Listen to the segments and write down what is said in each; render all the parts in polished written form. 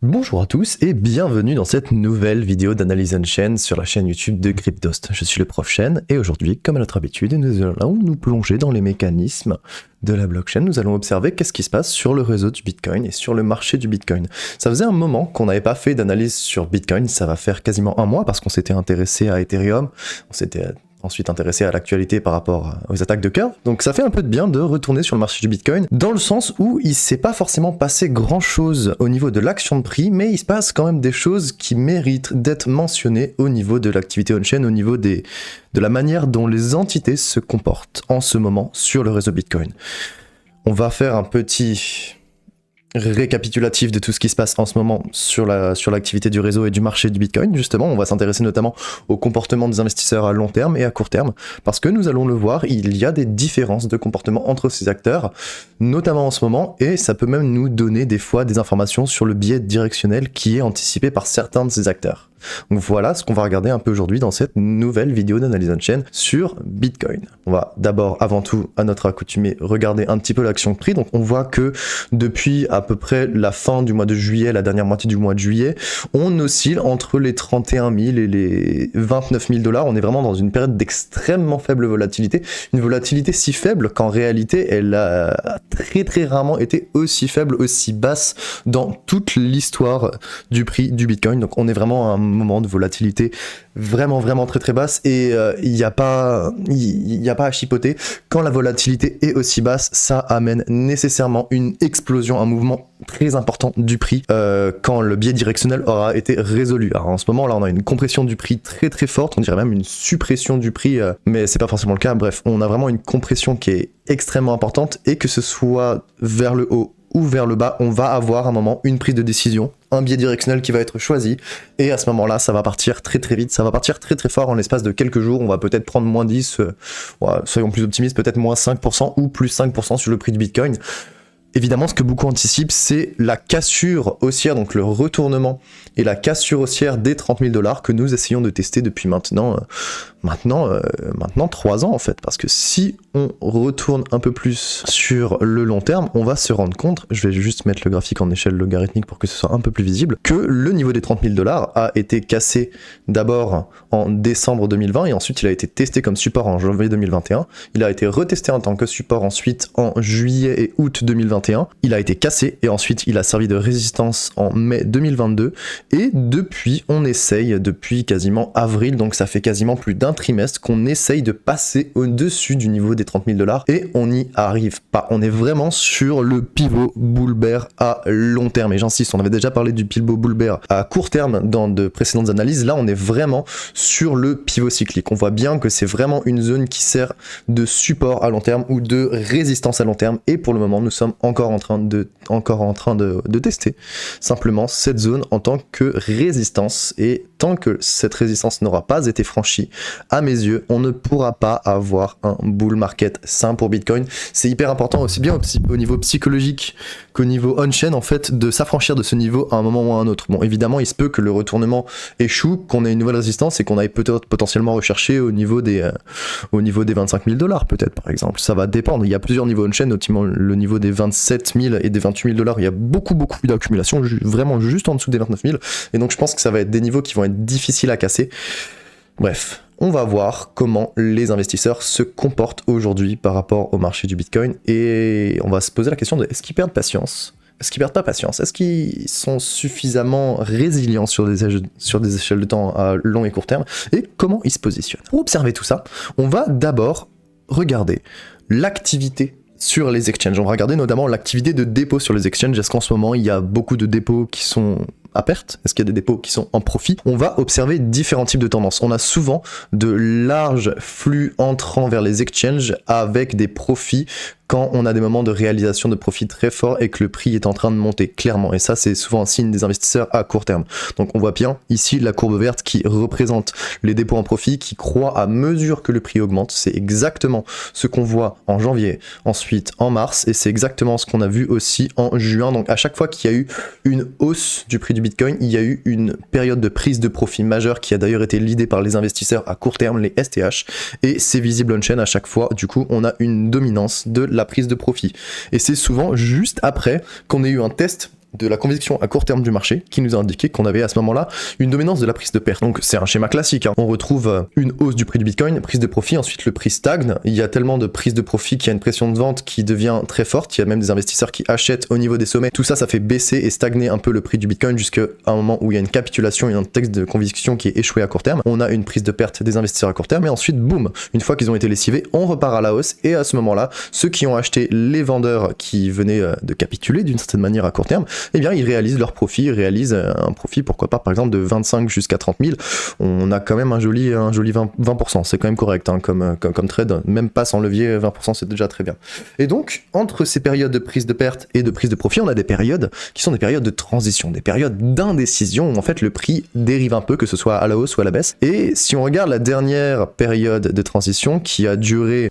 Bonjour à tous et bienvenue dans cette nouvelle vidéo d'analyse on-chain sur la chaîne YouTube de Cryptost. Je suis le prof Chen et aujourd'hui, comme à notre habitude, nous allons nous plonger dans les mécanismes de la blockchain. Nous allons observer qu'est-ce qui se passe sur le réseau du Bitcoin et sur le marché du Bitcoin. Ça faisait un moment qu'on n'avait pas fait d'analyse sur Bitcoin, ça va faire quasiment un mois parce qu'on s'était intéressé à Ethereum, on s'était ensuite intéressé à l'actualité par rapport aux attaques de Curve. Donc ça fait un peu de bien de retourner sur le marché du Bitcoin, dans le sens où il s'est pas forcément passé grand chose au niveau de l'action de prix, mais il se passe quand même des choses qui méritent d'être mentionnées au niveau de l'activité on-chain, au niveau de la manière dont les entités se comportent en ce moment sur le réseau Bitcoin. On va faire un petit récapitulatif de tout ce qui se passe en ce moment sur l'activité du réseau et du marché du Bitcoin. Justement, on va s'intéresser notamment au comportement des investisseurs à long terme et à court terme, parce que nous allons le voir, il y a des différences de comportement entre ces acteurs, notamment en ce moment, et ça peut même nous donner des fois des informations sur le biais directionnel qui est anticipé par certains de ces acteurs. Donc voilà ce qu'on va regarder un peu aujourd'hui dans cette nouvelle vidéo d'analyse on-chain sur Bitcoin. On va d'abord, avant tout, à notre accoutumée, regarder un petit peu l'action de prix. Donc on voit que depuis à peu près la fin du mois de juillet, la dernière moitié du mois de juillet, on oscille entre les 31 000 et les 29 000 $. On est vraiment dans une période d'extrêmement faible volatilité. Une volatilité si faible qu'en réalité, elle a très rarement été aussi faible, aussi basse dans toute l'histoire du prix du Bitcoin. Donc on est vraiment à un moment de volatilité vraiment très basse et il n'y a pas à chipoter. Quand la volatilité est aussi basse, ça amène nécessairement une explosion, un mouvement très important du prix quand le biais directionnel aura été résolu. Alors en ce moment là on a une compression du prix très forte, on dirait même une suppression du prix, mais c'est pas forcément le cas. Bref, on a vraiment une compression qui est extrêmement importante, et que ce soit vers le haut ou vers le bas, on va avoir à un moment une prise de décision, un biais directionnel qui va être choisi, et à ce moment-là, ça va partir très vite, ça va partir très fort en l'espace de quelques jours. On va peut-être prendre moins 10, soyons plus optimistes, peut-être moins 5% ou plus 5% sur le prix du Bitcoin. Évidemment, ce que beaucoup anticipent, c'est la cassure haussière, donc le retournement et la cassure haussière des 30 000 $ que nous essayons de tester depuis maintenant 3 ans en fait. Parce que si on retourne un peu plus sur le long terme, on va se rendre compte, je vais juste mettre le graphique en échelle logarithmique pour que ce soit un peu plus visible, que le niveau des 30 000 $ a été cassé d'abord en décembre 2020 et ensuite il a été testé comme support en janvier 2021. Il a été retesté en tant que support ensuite en juillet et août 2021. Il a été cassé et ensuite il a servi de résistance en mai 2022, et depuis on essaye, depuis quasiment avril, donc ça fait quasiment plus d'un trimestre qu'on essaye de passer au-dessus du niveau des 30 000 $ et on n'y arrive pas. On est vraiment sur le pivot bull bear à long terme, et j'insiste, on avait déjà parlé du pivot bull bear à court terme dans de précédentes analyses. Là on est vraiment sur le pivot cyclique. On voit bien que c'est vraiment une zone qui sert de support à long terme ou de résistance à long terme, et pour le moment nous sommes encore en train de tester simplement cette zone en tant que résistance, et tant que cette résistance n'aura pas été franchie, à mes yeux, on ne pourra pas avoir un bull market sain pour Bitcoin. C'est hyper important aussi bien au niveau psychologique qu'au niveau on-chain en fait, de s'affranchir de ce niveau à un moment ou à un autre. Bon, évidemment, il se peut que le retournement échoue, qu'on ait une nouvelle résistance et qu'on aille peut-être potentiellement rechercher au niveau des 25 000 $ peut-être, par exemple. Ça va dépendre. Il y a plusieurs niveaux on-chain, notamment le niveau des 27 000 et des 28 000 $. Il y a beaucoup d'accumulation, vraiment juste en dessous des 29 000. Et donc je pense que ça va être des niveaux qui vont être difficiles à casser. Bref, on va voir comment les investisseurs se comportent aujourd'hui par rapport au marché du Bitcoin, et on va se poser la question de est-ce qu'ils perdent patience ? Est-ce qu'ils perdent pas patience ? Est-ce qu'ils sont suffisamment résilients sur des échelles de temps à long et court terme ? Et comment ils se positionnent ? Pour observer tout ça, on va d'abord regarder l'activité sur les exchanges. On va regarder notamment l'activité de dépôt sur les exchanges. Est-ce qu'en ce moment il y a beaucoup de dépôts qui sont à perte? Est-ce qu'il y a des dépôts qui sont en profit? On va observer différents types de tendances. On a souvent de larges flux entrant vers les exchanges avec des profits quand on a des moments de réalisation de profit très forts et que le prix est en train de monter, clairement. Et ça, c'est souvent un signe des investisseurs à court terme. Donc on voit bien ici la courbe verte qui représente les dépôts en profit, qui croît à mesure que le prix augmente. C'est exactement ce qu'on voit en janvier, ensuite en mars, et c'est exactement ce qu'on a vu aussi en juin. Donc à chaque fois qu'il y a eu une hausse du prix du Bitcoin, il y a eu une période de prise de profit majeure qui a d'ailleurs été leadée par les investisseurs à court terme, les STH, et c'est visible on-chain à chaque fois. Du coup, on a une dominance de la prise de profit. Et c'est souvent juste après qu'on ait eu un test de la conviction à court terme du marché qui nous a indiqué qu'on avait à ce moment-là une dominance de la prise de perte. Donc c'est un schéma classique, hein. On retrouve une hausse du prix du Bitcoin, prise de profit, ensuite le prix stagne, il y a tellement de prise de profit qu'il y a une pression de vente qui devient très forte, il y a même des investisseurs qui achètent au niveau des sommets, tout ça, ça fait baisser et stagner un peu le prix du Bitcoin jusqu'à un moment où il y a une capitulation et un texte de conviction qui est échoué à court terme, on a une prise de perte des investisseurs à court terme et ensuite boum, une fois qu'ils ont été lessivés, on repart à la hausse et à ce moment-là, ceux qui ont acheté les vendeurs qui venaient de capituler d'une certaine manière à court terme, eh bien ils réalisent leur profit, ils réalisent un profit pourquoi pas par exemple de 25 jusqu'à 30 000, on a quand même un joli 20%, c'est quand même correct hein, comme trade, même pas sans levier, 20% c'est déjà très bien. Et donc entre ces périodes de prise de perte et de prise de profit, on a des périodes qui sont des périodes de transition, des périodes d'indécision où en fait le prix dérive un peu, que ce soit à la hausse ou à la baisse. Et si on regarde la dernière période de transition qui a duré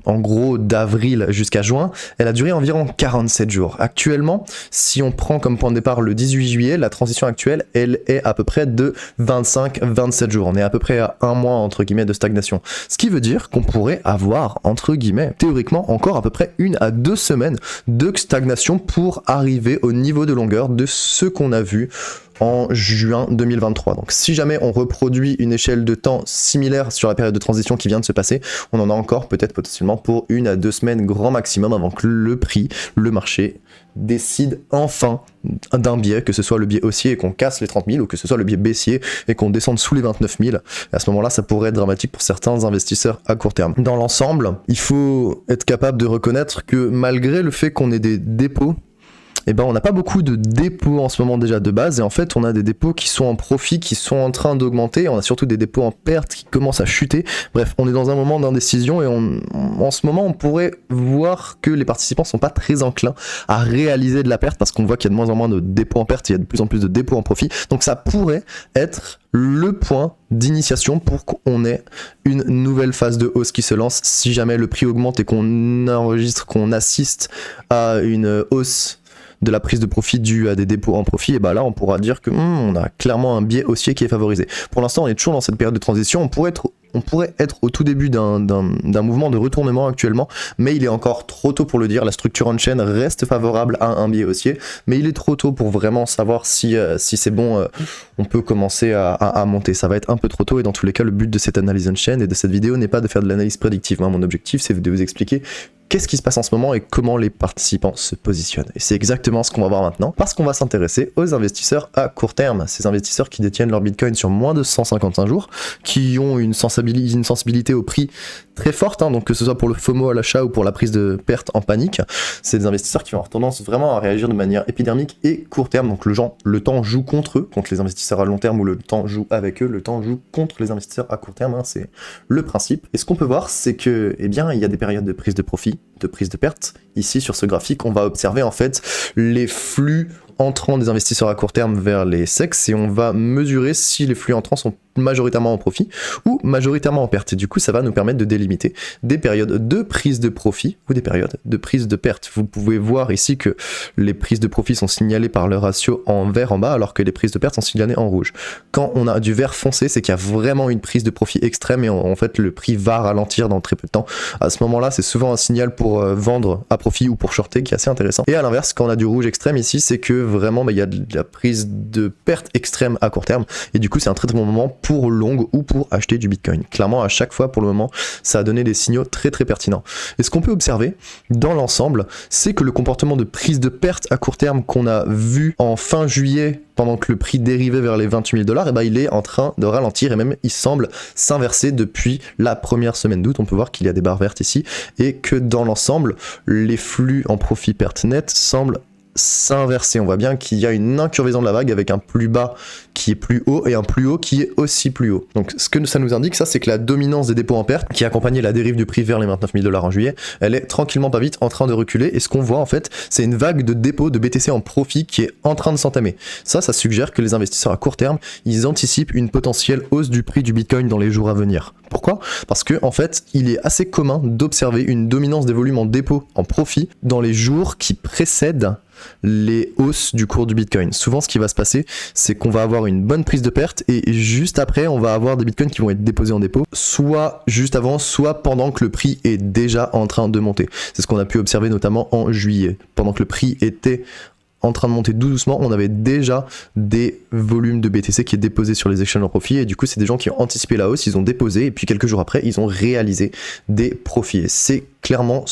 en gros d'avril jusqu'à juin, elle a duré environ 47 jours. Actuellement, si on prend comme point de départ le 18 juillet, la transition actuelle, elle est à peu près de 25-27 jours. On est à peu près à un mois, entre guillemets, de stagnation. Ce qui veut dire qu'on pourrait avoir, entre guillemets, théoriquement, encore à peu près 1 à 2 semaines de stagnation pour arriver au niveau de longueur de ce qu'on a vu en juin 2023. Donc si jamais on reproduit une échelle de temps similaire sur la période de transition qui vient de se passer, on en a encore peut-être potentiellement pour 1 à 2 semaines grand maximum avant que le prix, le marché décide enfin d'un biais, que ce soit le biais haussier et qu'on casse les 30 000 ou que ce soit le biais baissier et qu'on descende sous les 29 000. À ce moment-là, ça pourrait être dramatique pour certains investisseurs à court terme. Dans l'ensemble, il faut être capable de reconnaître que malgré le fait qu'on ait des dépôts, eh ben on n'a pas beaucoup de dépôts en ce moment déjà de base, et en fait on a des dépôts qui sont en profit, qui sont en train d'augmenter, on a surtout des dépôts en perte qui commencent à chuter. Bref, on est dans un moment d'indécision et en ce moment on pourrait voir que les participants sont pas très enclins à réaliser de la perte parce qu'on voit qu'il y a de moins en moins de dépôts en perte, il y a de plus en plus de dépôts en profit, donc ça pourrait être le point d'initiation pour qu'on ait une nouvelle phase de hausse qui se lance si jamais le prix augmente et qu'on enregistre, qu'on assiste à une hausse de la prise de profit due à des dépôts en profit, et bah là on pourra dire que on a clairement un biais haussier qui est favorisé. Pour l'instant on est toujours dans cette période de transition, on pourrait être au tout début d'un mouvement de retournement actuellement, mais il est encore trop tôt pour le dire. La structure on-chain reste favorable à un biais haussier, mais il est trop tôt pour vraiment savoir si c'est bon, on peut commencer à monter. Ça va être un peu trop tôt, et dans tous les cas le but de cette analyse on-chain et de cette vidéo n'est pas de faire de l'analyse prédictive. Mon objectif c'est de vous expliquer qu'est-ce qui se passe en ce moment et comment les participants se positionnent. Et c'est exactement ce qu'on va voir maintenant, parce qu'on va s'intéresser aux investisseurs à court terme, ces investisseurs qui détiennent leur Bitcoin sur moins de 155 jours, qui ont une sensibilité au prix très forte, hein, donc que ce soit pour le FOMO à l'achat ou pour la prise de perte en panique, c'est des investisseurs qui vont avoir tendance vraiment à réagir de manière épidermique et court terme, donc le temps joue contre eux, contre les investisseurs à long terme, ou le temps joue avec eux, le temps joue contre les investisseurs à court terme, hein, c'est le principe. Et ce qu'on peut voir, c'est que, eh bien, il y a des périodes de prise de profit, de prise de perte. Ici, sur ce graphique, on va observer en fait les flux entrants des investisseurs à court terme vers les SEX, et on va mesurer si les flux entrants sont majoritairement en profit ou majoritairement en perte. Et du coup, ça va nous permettre de délimiter des périodes de prise de profit ou des périodes de prise de perte. Vous pouvez voir ici que les prises de profit sont signalées par le ratio en vert en bas, alors que les prises de perte sont signalées en rouge. Quand on a du vert foncé, c'est qu'il y a vraiment une prise de profit extrême, et en fait, le prix va ralentir dans très peu de temps. À ce moment-là, c'est souvent un signal pour vendre à profit ou pour shorter, qui est assez intéressant. Et à l'inverse, quand on a du rouge extrême ici, c'est que vraiment, il y a de la prise de perte extrême à court terme, et du coup, c'est un très bon moment pour long ou pour acheter du Bitcoin. Clairement, à chaque fois, pour le moment, ça a donné des signaux très très pertinents. Et ce qu'on peut observer dans l'ensemble, c'est que le comportement de prise de perte à court terme qu'on a vu en fin juillet, pendant que le prix dérivait vers les 28 000 $, et ben il est en train de ralentir, et même il semble s'inverser depuis la première semaine d'août. On peut voir qu'il y a des barres vertes ici, et que dans l'ensemble, les flux en profit perte net semblent s'inverser. On voit bien qu'il y a une incurvaison de la vague avec un plus bas qui est plus haut et un plus haut qui est aussi plus haut. Donc ce que ça nous indique, ça, c'est que la dominance des dépôts en perte qui accompagnait la dérive du prix vers les 29 000 $ en juillet, elle est tranquillement pas vite en train de reculer, et ce qu'on voit en fait, c'est une vague de dépôts de BTC en profit qui est en train de s'entamer. Ça suggère que les investisseurs à court terme, ils anticipent une potentielle hausse du prix du Bitcoin dans les jours à venir. Pourquoi ? Parce que en fait, il est assez commun d'observer une dominance des volumes en dépôt en profit dans les jours qui précèdent les hausses du cours du Bitcoin. Souvent, ce qui va se passer, c'est qu'on va avoir une bonne prise de perte, et juste après, on va avoir des Bitcoins qui vont être déposés en dépôt, soit juste avant, soit pendant que le prix est déjà en train de monter. C'est ce qu'on a pu observer notamment en juillet. Pendant que le prix était en train de monter doucement, on avait déjà des volumes de BTC qui est déposé sur les exchanges en profit, et du coup c'est des gens qui ont anticipé la hausse, ils ont déposé, et puis quelques jours après ils ont réalisé des profits. Et c'est clairement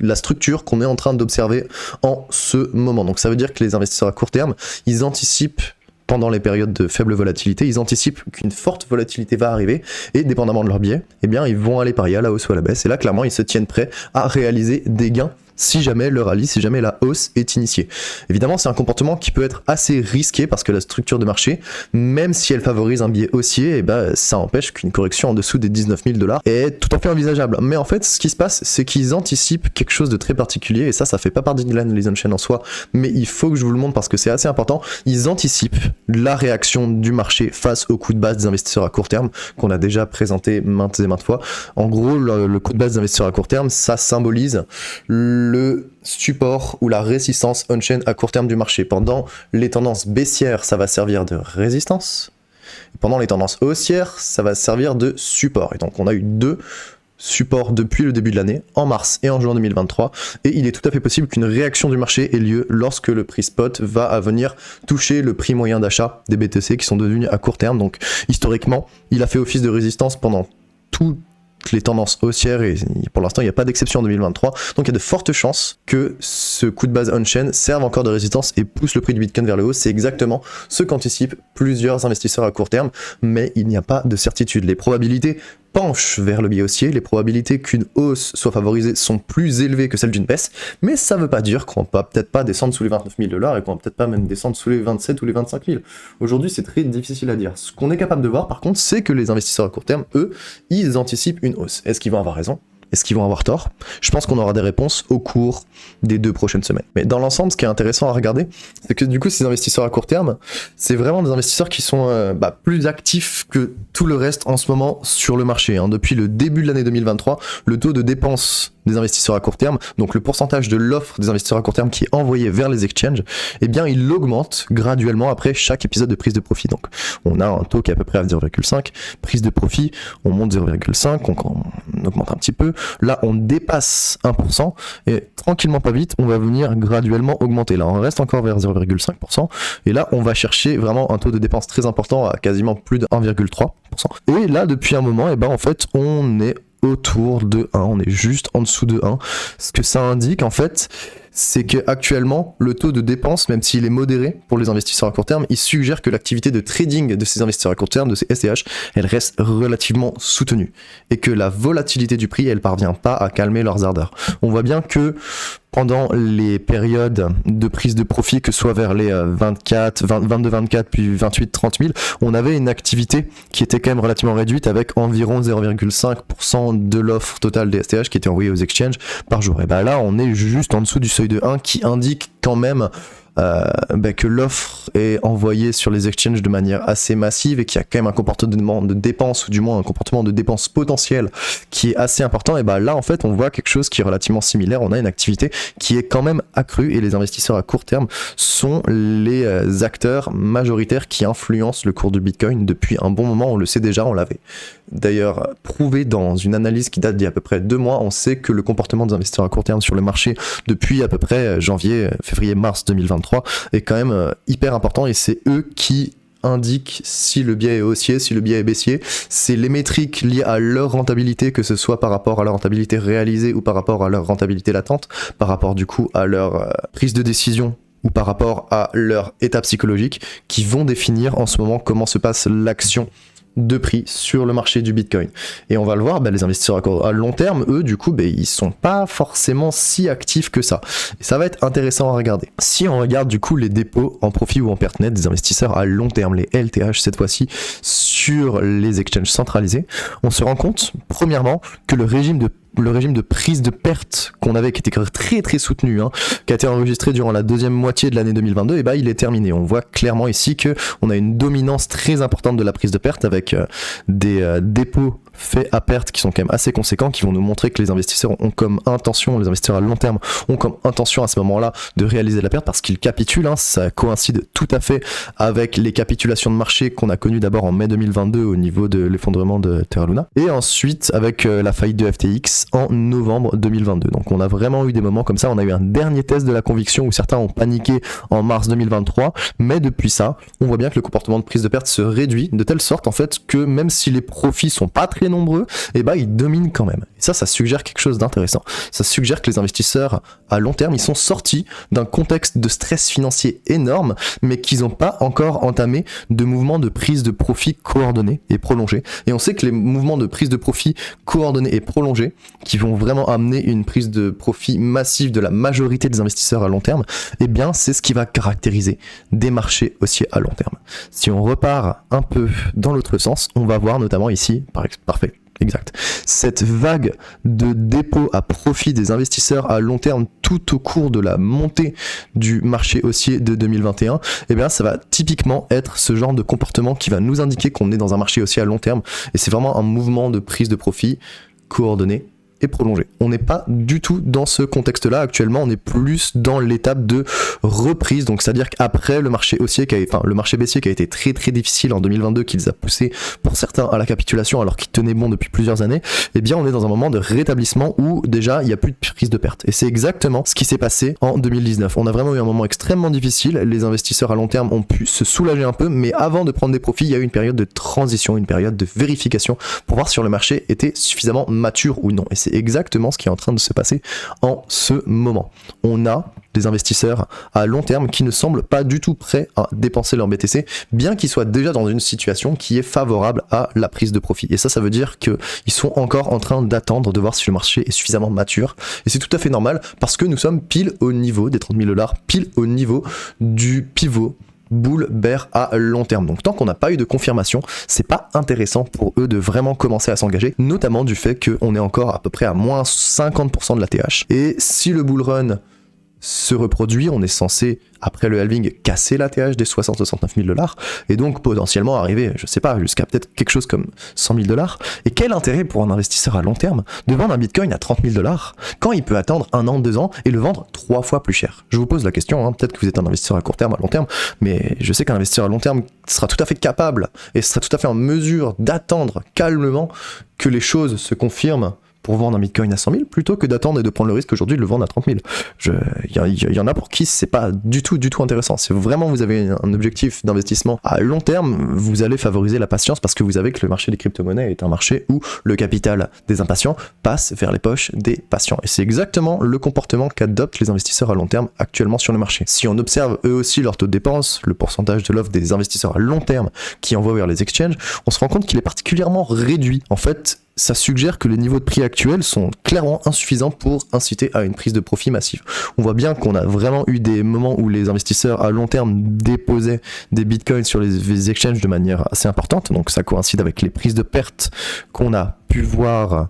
la structure qu'on est en train d'observer en ce moment. Donc ça veut dire que les investisseurs à court terme, ils anticipent pendant les périodes de faible volatilité, ils anticipent qu'une forte volatilité va arriver, et dépendamment de leur biais, eh bien ils vont aller parier à la hausse ou à la baisse, et là clairement ils se tiennent prêts à réaliser des gains si jamais le rallye, si jamais la hausse est initiée. Évidemment, c'est un comportement qui peut être assez risqué parce que la structure de marché, même si elle favorise un biais haussier, eh ben, ça empêche qu'une correction en dessous des 19 000 $ est tout à fait envisageable. Mais en fait, ce qui se passe, c'est qu'ils anticipent quelque chose de très particulier, et ça fait pas partie de l'analyse on-chain en soi, mais il faut que je vous le montre parce que c'est assez important. Ils anticipent la réaction du marché face au coup de base des investisseurs à court terme, qu'on a déjà présenté maintes et maintes fois. En gros, le coup de base des investisseurs à court terme, ça symbolise le support ou la résistance on-chain à court terme du marché. Pendant les tendances baissières, ça va servir de résistance. Pendant les tendances haussières, ça va servir de support. Et donc on a eu 2 supports depuis le début de l'année, en mars et en juin 2023, et il est tout à fait possible qu'une réaction du marché ait lieu lorsque le prix spot va venir toucher le prix moyen d'achat des BTC qui sont devenus à court terme. Donc historiquement, il a fait office de résistance pendant tout les tendances haussières, et pour l'instant il n'y a pas d'exception en 2023, donc il y a de fortes chances que ce coup de base on-chain serve encore de résistance et pousse le prix du Bitcoin vers le haut. C'est exactement ce qu'anticipent plusieurs investisseurs à court terme, mais il n'y a pas de certitude. Les probabilités penchent vers le biais haussier, les probabilités qu'une hausse soit favorisée sont plus élevées que celles d'une baisse, mais ça ne veut pas dire qu'on va peut-être pas descendre sous les 29 000 $ et qu'on va peut-être pas même descendre sous les 27 ou les 25 000. Aujourd'hui, c'est très difficile à dire. Ce qu'on est capable de voir, par contre, c'est que les investisseurs à court terme, eux, ils anticipent une hausse. Est-ce qu'ils vont avoir raison ? Est-ce qu'ils vont avoir tort ? Je pense qu'on aura des réponses au cours des 2 prochaines semaines. Mais dans l'ensemble, ce qui est intéressant à regarder, c'est que du coup, ces investisseurs à court terme, c'est vraiment des investisseurs qui sont plus actifs que tout le reste en ce moment sur le marché. Depuis le début de l'année 2023, le taux de dépense des investisseurs à court terme, donc le pourcentage de l'offre des investisseurs à court terme qui est envoyé vers les exchanges, eh bien il augmente graduellement après chaque épisode de prise de profit. Donc on a un taux qui est à peu près à 0,5, prise de profit, on monte 0,5, on augmente un petit peu, là on dépasse 1%, et tranquillement pas vite, on va venir graduellement augmenter. Là on reste encore vers 0,5%, et là on va chercher vraiment un taux de dépense très important à quasiment plus de 1,3%. Et là depuis un moment, en fait on est autour de 1, on est juste en dessous de 1. Ce que ça indique en fait, c'est qu'actuellement, le taux de dépense, même s'il est modéré pour les investisseurs à court terme, il suggère que l'activité de trading de ces investisseurs à court terme, de ces STH, elle reste relativement soutenue. Et que la volatilité du prix, elle parvient pas à calmer leurs ardeurs. On voit bien que pendant les périodes de prise de profit, que ce soit vers les 22-24 puis 28-30 000, on avait une activité qui était quand même relativement réduite avec environ 0,5% de l'offre totale des STH qui était envoyée aux exchanges par jour. Et là, on est juste en dessous du seuil de 1 qui indique quand même que l'offre est envoyée sur les exchanges de manière assez massive et qu'il y a quand même un comportement de dépense, ou du moins un comportement de dépense potentiel qui est assez important. Et là en fait on voit quelque chose qui est relativement similaire, on a une activité qui est quand même accrue, et les investisseurs à court terme sont les acteurs majoritaires qui influencent le cours du Bitcoin depuis un bon moment. On le sait déjà, on l'avait d'ailleurs prouvé dans une analyse qui date d'il y a à peu près 2 mois. On sait que le comportement des investisseurs à court terme sur le marché depuis à peu près janvier, février, mars 2023 est quand même hyper important, et c'est eux qui indiquent si le biais est haussier, si le biais est baissier. C'est les métriques liées à leur rentabilité, que ce soit par rapport à leur rentabilité réalisée ou par rapport à leur rentabilité latente, par rapport du coup à leur prise de décision ou par rapport à leur état psychologique, qui vont définir en ce moment comment se passe l'action de prix sur le marché du Bitcoin. Et on va le voir, les investisseurs à long terme, eux, du coup, ils sont pas forcément si actifs que ça. Et ça va être intéressant à regarder. Si on regarde du coup les dépôts en profit ou en perte nette des investisseurs à long terme, les LTH cette fois-ci, sur les exchanges centralisés, on se rend compte, premièrement, que le régime de prise de perte qu'on avait, qui était très très soutenu, qui a été enregistré durant la deuxième moitié de l'année 2022, il est terminé. On voit clairement ici que on a une dominance très importante de la prise de perte avec des dépôts faits à perte qui sont quand même assez conséquents, qui vont nous montrer que les investisseurs ont comme intention, les investisseurs à long terme ont comme intention à ce moment-là de réaliser la perte parce qu'ils capitulent, hein. Ça coïncide tout à fait avec les capitulations de marché qu'on a connues d'abord en mai 2022 au niveau de l'effondrement de Terra Luna, et ensuite avec la faillite de FTX en novembre 2022. Donc on a vraiment eu des moments comme ça, on a eu un dernier test de la conviction où certains ont paniqué en mars 2023, mais depuis ça, on voit bien que le comportement de prise de perte se réduit de telle sorte en fait que même si les profits sont pas très nombreux, et bah ils dominent quand même. Et ça suggère quelque chose d'intéressant. Ça suggère que les investisseurs à long terme, ils sont sortis d'un contexte de stress financier énorme, mais qu'ils n'ont pas encore entamé de mouvements de prise de profit coordonnés et prolongés. Et on sait que les mouvements de prise de profit coordonnés et prolongés, qui vont vraiment amener une prise de profit massive de la majorité des investisseurs à long terme, eh bien c'est ce qui va caractériser des marchés haussiers à long terme. Si on repart un peu dans l'autre sens, on va voir notamment ici, parfait, exact, cette vague de dépôts à profit des investisseurs à long terme tout au cours de la montée du marché haussier de 2021, eh bien ça va typiquement être ce genre de comportement qui va nous indiquer qu'on est dans un marché haussier à long terme, et c'est vraiment un mouvement de prise de profit coordonné et prolongé. On n'est pas du tout dans ce contexte-là actuellement, on est plus dans l'étape de reprise, donc c'est-à-dire qu'après le marché haussier, le marché baissier qui a été très très difficile en 2022, qui les a poussés pour certains à la capitulation alors qu'ils tenaient bon depuis plusieurs années, eh bien on est dans un moment de rétablissement où déjà il n'y a plus de prise de perte. Et c'est exactement ce qui s'est passé en 2019. On a vraiment eu un moment extrêmement difficile, les investisseurs à long terme ont pu se soulager un peu, mais avant de prendre des profits, il y a eu une période de transition, une période de vérification pour voir si le marché était suffisamment mature ou non. Et c'est exactement ce qui est en train de se passer en ce moment. On a des investisseurs à long terme qui ne semblent pas du tout prêts à dépenser leur BTC, bien qu'ils soient déjà dans une situation qui est favorable à la prise de profit. Et ça veut dire qu'ils sont encore en train d'attendre de voir si le marché est suffisamment mature. Et c'est tout à fait normal parce que nous sommes pile au niveau des 30 000 $, pile au niveau du pivot bull bear à long terme. Donc tant qu'on n'a pas eu de confirmation, c'est pas intéressant pour eux de vraiment commencer à s'engager, notamment du fait qu'on est encore à peu près à moins 50% de la TH. Et si le bull run se reproduit, on est censé, après le halving, casser la TH des 60-69 000 $, et donc potentiellement arriver, je sais pas, jusqu'à peut-être quelque chose comme 100 000 $. Et quel intérêt pour un investisseur à long terme de vendre un bitcoin à 30 000 $ quand il peut attendre 1 an, 2 ans et le vendre 3 fois plus cher? Je vous pose la question, hein, peut-être que vous êtes un investisseur à court terme, à long terme, mais je sais qu'un investisseur à long terme sera tout à fait capable et sera tout à fait en mesure d'attendre calmement que les choses se confirment pour vendre un bitcoin à 100 000 plutôt que d'attendre et de prendre le risque aujourd'hui de le vendre à 30 000. Il y en a pour qui c'est pas du tout intéressant. Si vraiment vous avez un objectif d'investissement à long terme, vous allez favoriser la patience parce que vous savez que le marché des crypto-monnaies est un marché où le capital des impatients passe vers les poches des patients. Et c'est exactement le comportement qu'adoptent les investisseurs à long terme actuellement sur le marché. Si on observe eux aussi leur taux de dépense, le pourcentage de l'offre des investisseurs à long terme qui envoient vers les exchanges, on se rend compte qu'il est particulièrement réduit. En fait, ça suggère que les niveaux de prix actuels sont clairement insuffisants pour inciter à une prise de profit massive. On voit bien qu'on a vraiment eu des moments où les investisseurs à long terme déposaient des bitcoins sur les exchanges de manière assez importante, donc ça coïncide avec les prises de perte qu'on a pu voir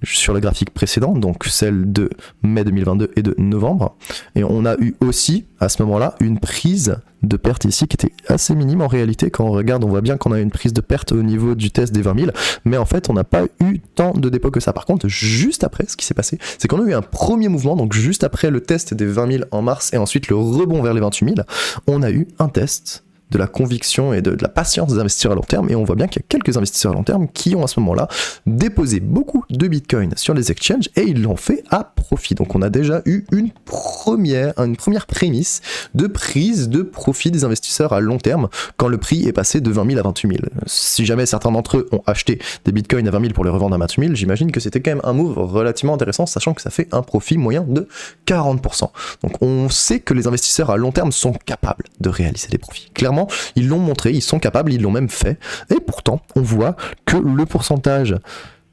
sur le graphique précédent, donc celle de mai 2022 et de novembre. Et on a eu aussi, à ce moment-là, une prise de perte ici qui était assez minime en réalité. Quand on regarde, on voit bien qu'on a une prise de perte au niveau du test des 20 000, mais en fait, on n'a pas eu tant de dépôts que ça. Par contre, juste après, ce qui s'est passé, c'est qu'on a eu un premier mouvement, donc juste après le test des 20 000 en mars et ensuite le rebond vers les 28 000, on a eu un test de la conviction et de la patience des investisseurs à long terme, et on voit bien qu'il y a quelques investisseurs à long terme qui ont à ce moment-là déposé beaucoup de bitcoin sur les exchanges et ils l'ont fait à profit. Donc on a déjà eu une première prémisse de prise de profit des investisseurs à long terme quand le prix est passé de 20 000 à 28 000. Si jamais certains d'entre eux ont acheté des bitcoins à 20 000 pour les revendre à 28 000, j'imagine que c'était quand même un move relativement intéressant, sachant que ça fait un profit moyen de 40%. Donc on sait que les investisseurs à long terme sont capables de réaliser des profits. Clairement, ils l'ont montré, ils sont capables, ils l'ont même fait, et pourtant on voit que le pourcentage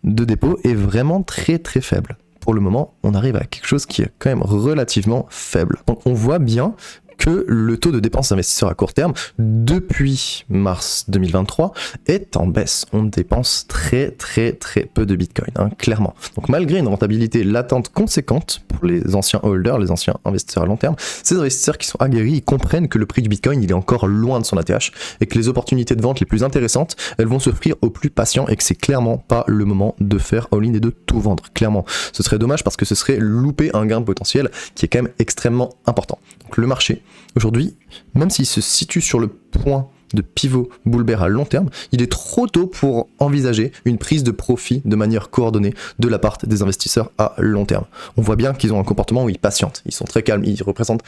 de dépôt est vraiment très très faible. Pour le moment, on arrive à quelque chose qui est quand même relativement faible. Donc on voit bien que le taux de dépenses d'investisseurs à court terme depuis mars 2023 est en baisse. On dépense très peu de Bitcoin, clairement. Donc malgré une rentabilité latente conséquente pour les anciens holders, les anciens investisseurs à long terme, ces investisseurs qui sont aguerris, ils comprennent que le prix du Bitcoin il est encore loin de son ATH et que les opportunités de vente les plus intéressantes, elles vont s'offrir aux plus patients et que c'est clairement pas le moment de faire all-in et de tout vendre. Clairement, ce serait dommage parce que ce serait louper un gain potentiel qui est quand même extrêmement important. Donc le marché, aujourd'hui, même s'il se situe sur le point de pivot bull bear à long terme, il est trop tôt pour envisager une prise de profit de manière coordonnée de la part des investisseurs à long terme. On voit bien qu'ils ont un comportement où ils patientent, ils sont très calmes, ils représentent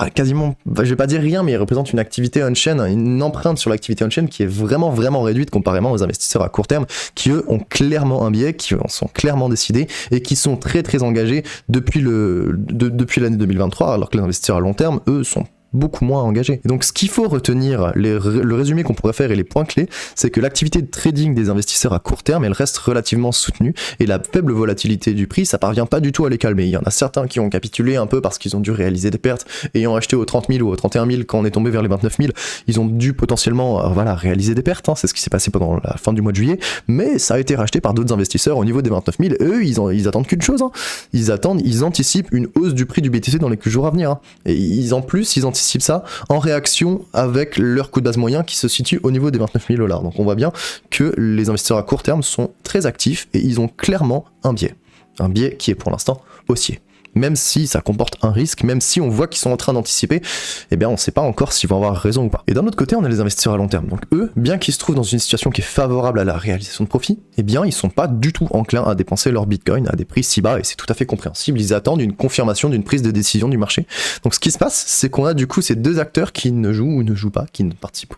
je vais pas dire rien, mais ils représentent une activité on-chain, une empreinte sur l'activité on-chain qui est vraiment réduite comparément aux investisseurs à court terme, qui eux ont clairement un biais, qui en sont clairement décidés et qui sont très engagés depuis l'année 2023, alors que les investisseurs à long terme, eux, sont beaucoup moins engagés. Et donc ce qu'il faut retenir, le résumé qu'on pourrait faire et les points clés, c'est que l'activité de trading des investisseurs à court terme, elle reste relativement soutenue et la faible volatilité du prix, ça parvient pas du tout à les calmer. Il y en a certains qui ont capitulé un peu parce qu'ils ont dû réaliser des pertes, ayant acheté aux 30 000 ou aux 31 000 quand on est tombé vers les 29 000, ils ont dû potentiellement réaliser des pertes, c'est ce qui s'est passé pendant la fin du mois de juillet, mais ça a été racheté par d'autres investisseurs au niveau des 29 000, eux ils attendent qu'une chose, ils anticipent une hausse du prix du BTC dans les jours à venir, et ils anticipent ça en réaction avec leur coût de base moyen qui se situe au niveau des 29 000 $. Donc on voit bien que les investisseurs à court terme sont très actifs et ils ont clairement un biais qui est pour l'instant haussier. Même si ça comporte un risque, même si on voit qu'ils sont en train d'anticiper, eh bien on ne sait pas encore s'ils vont avoir raison ou pas. Et d'un autre côté, on a les investisseurs à long terme. Donc eux, bien qu'ils se trouvent dans une situation qui est favorable à la réalisation de profit, eh bien ils sont pas du tout enclins à dépenser leur Bitcoin à des prix si bas, et c'est tout à fait compréhensible. Ils attendent une confirmation d'une prise de décision du marché. Donc ce qui se passe, c'est qu'on a du coup ces deux acteurs qui ne jouent ou ne jouent pas, qui ne participent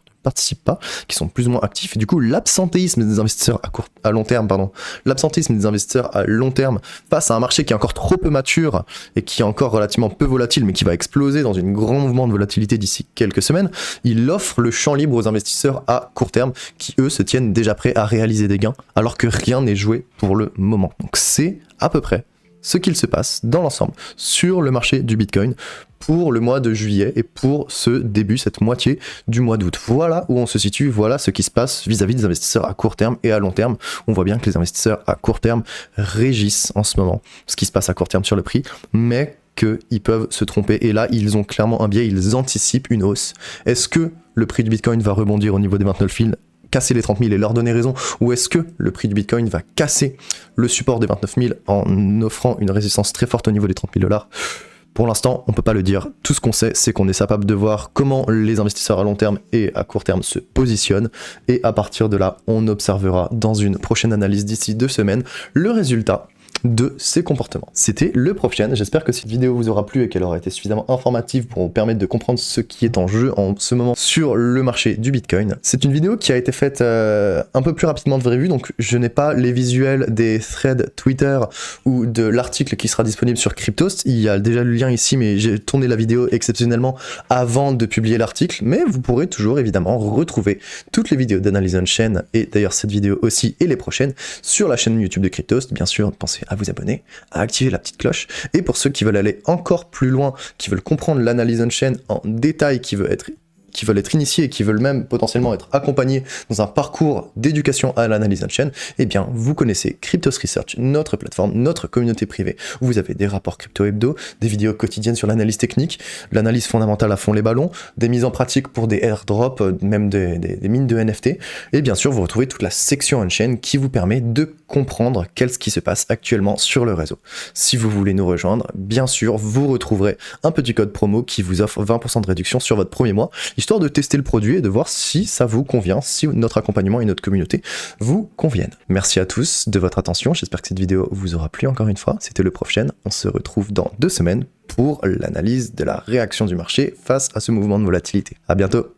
pas, qui sont plus ou moins actifs, et du coup l'absentéisme des investisseurs à long terme face à un marché qui est encore trop peu mature et qui est encore relativement peu volatile mais qui va exploser dans une grand mouvement de volatilité d'ici quelques semaines, il offre le champ libre aux investisseurs à court terme qui eux se tiennent déjà prêts à réaliser des gains alors que rien n'est joué pour le moment. Donc c'est à peu près ce qu'il se passe dans l'ensemble sur le marché du Bitcoin pour le mois de juillet et pour cette moitié du mois d'août. Voilà où on se situe, voilà ce qui se passe vis-à-vis des investisseurs à court terme et à long terme. On voit bien que les investisseurs à court terme régissent en ce moment ce qui se passe à court terme sur le prix, mais qu'ils peuvent se tromper. Et là, ils ont clairement un biais, ils anticipent une hausse. Est-ce que le prix du Bitcoin va rebondir au niveau des 29 000 casser les 30 000 et leur donner raison, ou est-ce que le prix du Bitcoin va casser le support des 29 000 en offrant une résistance très forte au niveau des 30 000 $? Pour l'instant, on peut pas le dire. Tout ce qu'on sait, c'est qu'on est capable de voir comment les investisseurs à long terme et à court terme se positionnent, et à partir de là, on observera dans une prochaine analyse d'ici 2 semaines le résultat de ces comportements. C'était le Prof-Chain. J'espère que cette vidéo vous aura plu et qu'elle aura été suffisamment informative pour vous permettre de comprendre ce qui est en jeu en ce moment sur le marché du Bitcoin. C'est une vidéo qui a été faite un peu plus rapidement que prévu, donc je n'ai pas les visuels des threads Twitter ou de l'article qui sera disponible sur Cryptost. Il y a déjà le lien ici, mais j'ai tourné la vidéo exceptionnellement avant de publier l'article, mais vous pourrez toujours évidemment retrouver toutes les vidéos d'analyse on-chain, et d'ailleurs cette vidéo aussi et les prochaines, sur la chaîne YouTube de Cryptost. Bien sûr, pensez à vous abonner, à activer la petite cloche, et pour ceux qui veulent aller encore plus loin, qui veulent comprendre l'analyse on-chain en détail, qui veulent être initiés et qui veulent même potentiellement être accompagnés dans un parcours d'éducation à l'analyse on-chain, eh bien vous connaissez Cryptos Research, notre plateforme, notre communauté privée, où vous avez des rapports crypto hebdo, des vidéos quotidiennes sur l'analyse technique, l'analyse fondamentale à fond les ballons, des mises en pratique pour des airdrops, même des mines de NFT, et bien sûr vous retrouvez toute la section on-chain qui vous permet de comprendre qu'est-ce qui se passe actuellement sur le réseau. Si vous voulez nous rejoindre, bien sûr vous retrouverez un petit code promo qui vous offre 20% de réduction sur votre premier mois, histoire de tester le produit et de voir si ça vous convient, si notre accompagnement et notre communauté vous conviennent. Merci à tous de votre attention, j'espère que cette vidéo vous aura plu encore une fois. C'était le Prof-Chain, on se retrouve dans 2 semaines pour l'analyse de la réaction du marché face à ce mouvement de volatilité. À bientôt.